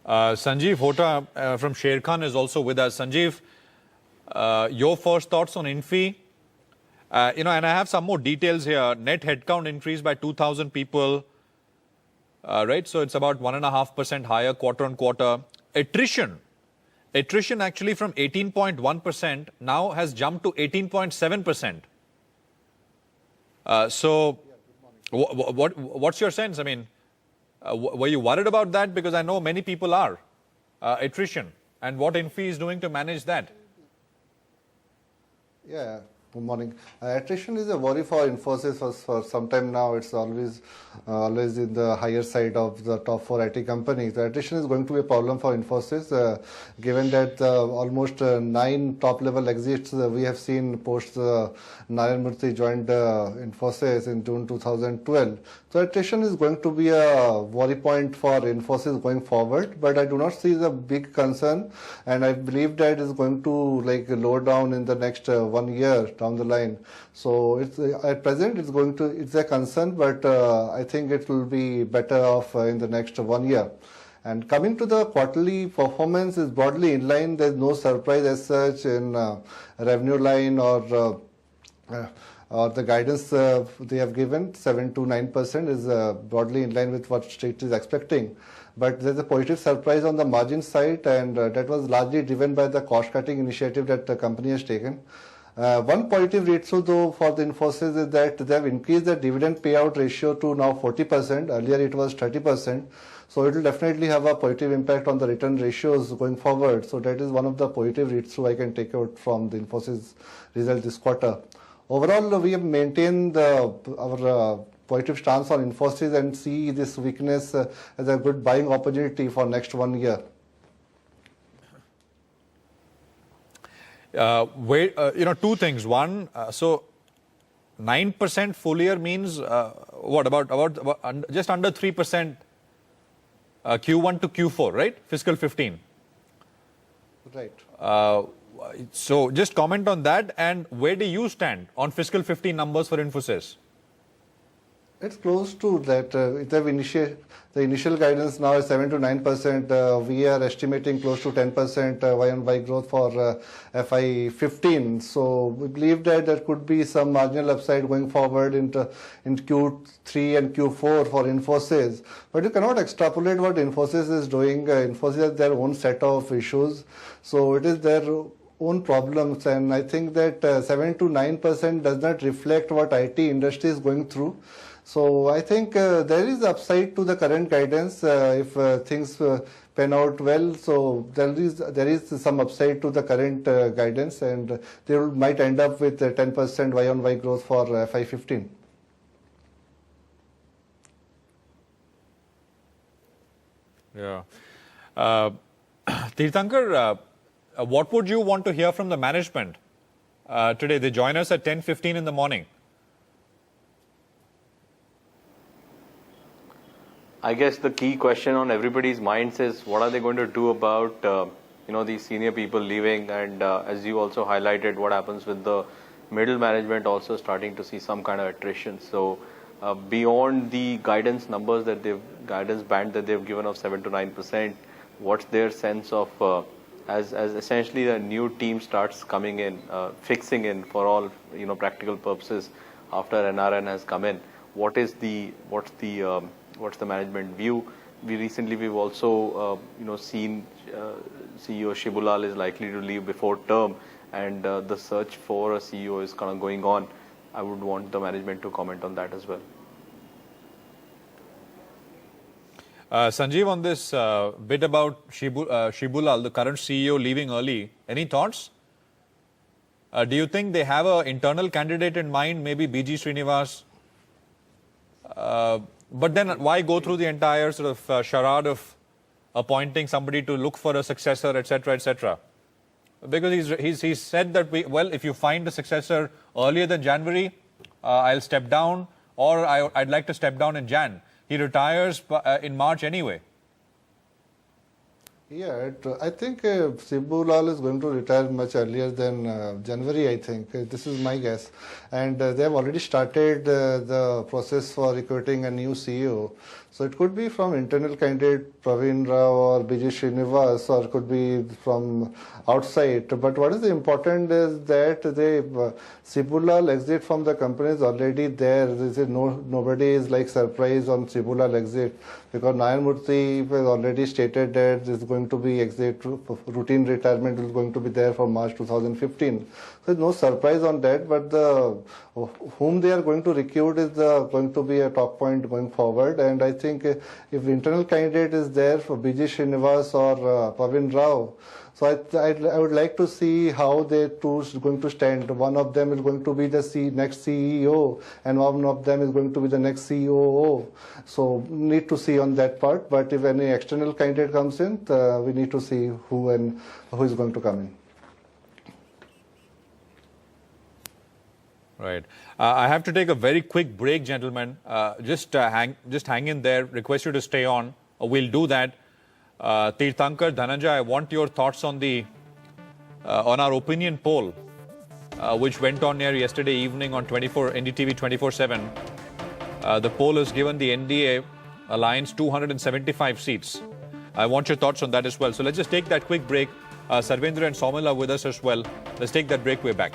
Sanjeev Hota from Sharekhan is also with us. Sanjeev, your first thoughts on Infi? And I have some more details here. Net headcount increased by 2,000 people, right? So it's about 1.5% higher quarter on quarter. Attrition actually from 18.1% now has jumped to 18.7%. What's your sense? I mean, were you worried about that? Because I know many people are. Attrition and what Infi is doing to manage that. Yeah, good morning. Attrition is a worry for Infosys for some time now. It's always in the higher side of the top 4 IT companies. The attrition is going to be a problem for Infosys, given that almost 9 top-level exits we have seen post Narayan Murthy joined Infosys in June 2012. So attrition is going to be a worry point for Infosys going forward, but I do not see the big concern, and I believe that is going to lower down in the next 1 year down the line. So it's at present it's a concern, but I think it will be better off in the next 1 year. And coming to the quarterly performance is broadly in line. There's no surprise as such in revenue line or the guidance they have given, 7 to 9% is broadly in line with what Street is expecting. But there's a positive surprise on the margin side, and that was largely driven by the cost-cutting initiative that the company has taken. One positive read-through though for the Infosys is that they have increased the dividend payout ratio to now 40%. Earlier it was 30%. So it will definitely have a positive impact on the return ratios going forward. So that is one of the positive read-through I can take out from the Infosys result this quarter. Overall, we have maintained our positive stance on Infosys and see this weakness as a good buying opportunity for next 1 year. Two things. One, so 9% full year means what? About just under 3% Q1 to Q4, right? Fiscal 15. Right. So just comment on that, and where do you stand on fiscal 15 numbers for Infosys? It's close to that. The initial guidance now is 7 to 9%. We are estimating close to 10% Y-on-Y growth for FY15. So we believe that there could be some marginal upside going forward in Q3 and Q4 for Infosys. But you cannot extrapolate what Infosys is doing. Infosys has their own set of issues. So it is their own problems, and I think that 7 to 9% does not reflect what IT industry is going through. So I think there is upside to the current guidance if things pan out well. So there is some upside to the current guidance, and they might end up with 10% Y-on-Y growth for FY15. Yeah. Tirthankar, what would you want to hear from the management today? They join us at 10:15 in the morning. I guess the key question on everybody's minds is what are they going to do about these senior people leaving, and as you also highlighted, what happens with the middle management also starting to see some kind of attrition. So beyond the guidance numbers guidance band that they've given of 7 to 9%, what's their sense of as essentially the new team starts coming in, fixing in for all practical purposes after NRN has come in? What's the management view? We've also seen CEO Shibulal is likely to leave before term, and the search for a CEO is kind of going on. I would want the management to comment on that as well. Sanjeev, on this bit about Shibulal, the current CEO, leaving early, any thoughts? Do you think they have an internal candidate in mind, maybe BG Srinivas? But then why go through the entire sort of charade of appointing somebody to look for a successor, etc., etc.? Because he's said that, if you find a successor earlier than January, I'll step down, or I'd like to step down in Jan. He retires in March anyway. Yeah, I think Sibu Lal is going to retire much earlier than January, I think. This is my guess. And they have already started the process for recruiting a new CEO. So it could be from internal candidate Praveen Rao or BJ Srinivas, or it could be from outside. But what is important is that Sibu Lal exit from the company is already there. Nobody is like surprised on Sibu Lal exit, because Nayan Murthy has already stated that this is going to be exit, routine retirement is going to be there for March 2015. So there's no surprise on that, but whom they are going to recruit is going to be a talk point going forward. And I think if the internal candidate is there for BJ Srinivas or Praveen Rao, so I would like to see how they two is going to stand. One of them is going to be the next CEO, and one of them is going to be the next COO. So need to see on that part. But if any external candidate comes in, we need to see who is going to come in. Right. I have to take a very quick break, gentlemen. Just hang in there. Request you to stay on. We'll do that. Tirthankar, Dhananjay, I want your thoughts on on our opinion poll, which went on here yesterday evening on NDTV 24/7. The poll has given the NDA alliance 275 seats. I want your thoughts on that as well. So let's just take that quick break. Sarvendra and Saumil are with us as well. Let's take that break. We're back.